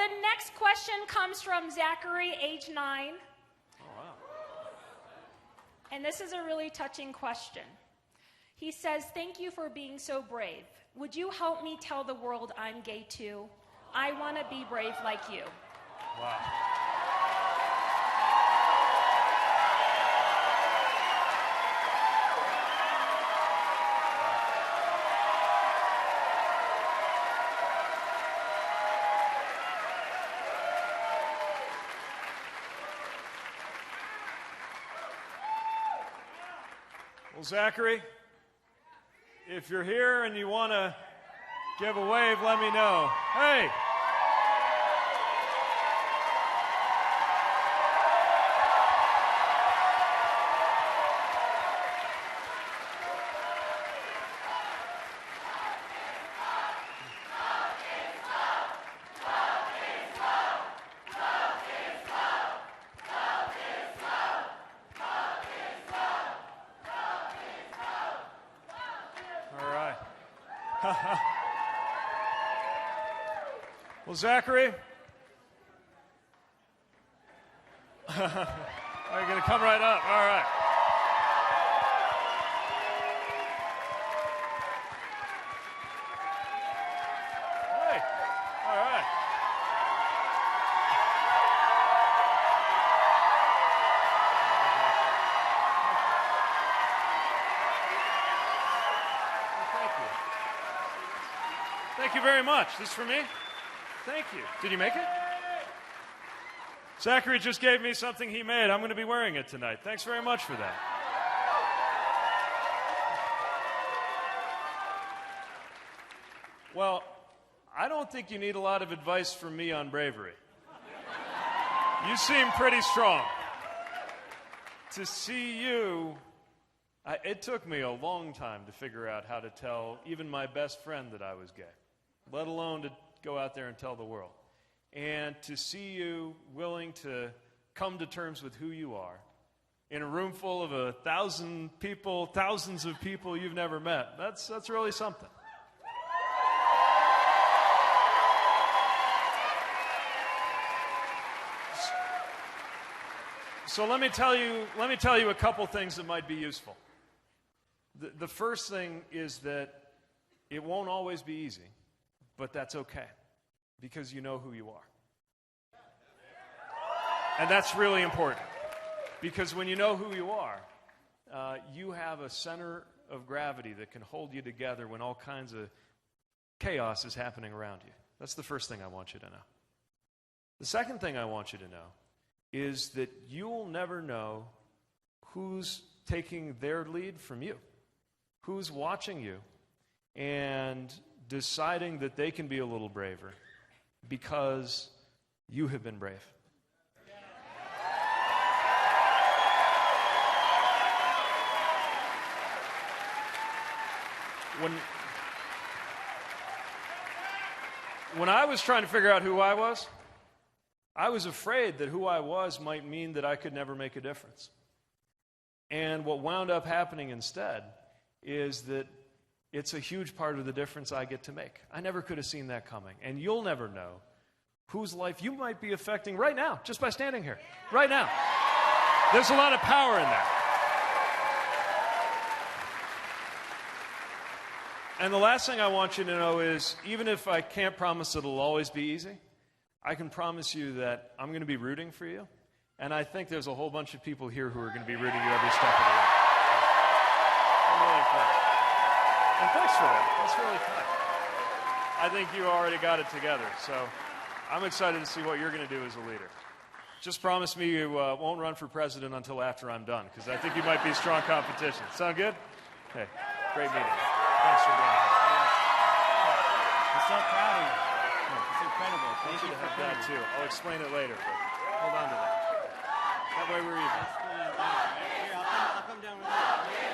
the next question comes from Zachary, age 9. Oh, wow. And this is a really touching question. He says, thank you for being so brave. Would you help me tell the world I'm gay too? I want to be brave like you. Wow. Well, Zachary, if you're here and you want to give a wave, let me know. Hey! Well, Zachary, are you going to come right up? All right. Hey, all right. Thank you. Thank you very much. This is for me? Thank you. Did you make it? Zachary just gave me something he made. I'm going to be wearing it tonight. Thanks very much for that. Well, I don't think you need a lot of advice from me on bravery. You seem pretty strong. To see you, it took me a long time to figure out how to tell even my best friend that I was gay, let alone to go out there and tell the world. And to see you willing to come to terms with who you are in a room full of 1,000 people, thousands of people you've never met, that's really something. So let me tell you a couple things that might be useful. The first thing is that it won't always be easy. But that's okay, because you know who you are. And that's really important, because when you know who you are, you have a center of gravity that can hold you together when all kinds of chaos is happening around you. That's the first thing I want you to know. The second thing I want you to know is that you'll never know who's taking their lead from you, who's watching you, and deciding that they can be a little braver because you have been brave. When I was trying to figure out who I was afraid that who I was might mean that I could never make a difference. And what wound up happening instead is that it's a huge part of the difference I get to make. I never could have seen that coming. And you'll never know whose life you might be affecting right now, just by standing here. Right now. There's a lot of power in that. And the last thing I want you to know is, even if I can't promise it'll always be easy, I can promise you that I'm going to be rooting for you. And I think there's a whole bunch of people here who are going to be rooting you every step of the way. I'm really impressed. And thanks for that. That's really kind. I think you already got it together. So I'm excited to see what you're going to do as a leader. Just promise me you won't run for president until after I'm done, because I think you might be strong competition. Sound good? Hey, great meeting. Thanks for being here. I'm so proud of you. It's incredible. Thank you to for have that coming. too. I'll explain it later, but hold on to that. That way we're even. Here, I'll come down with you.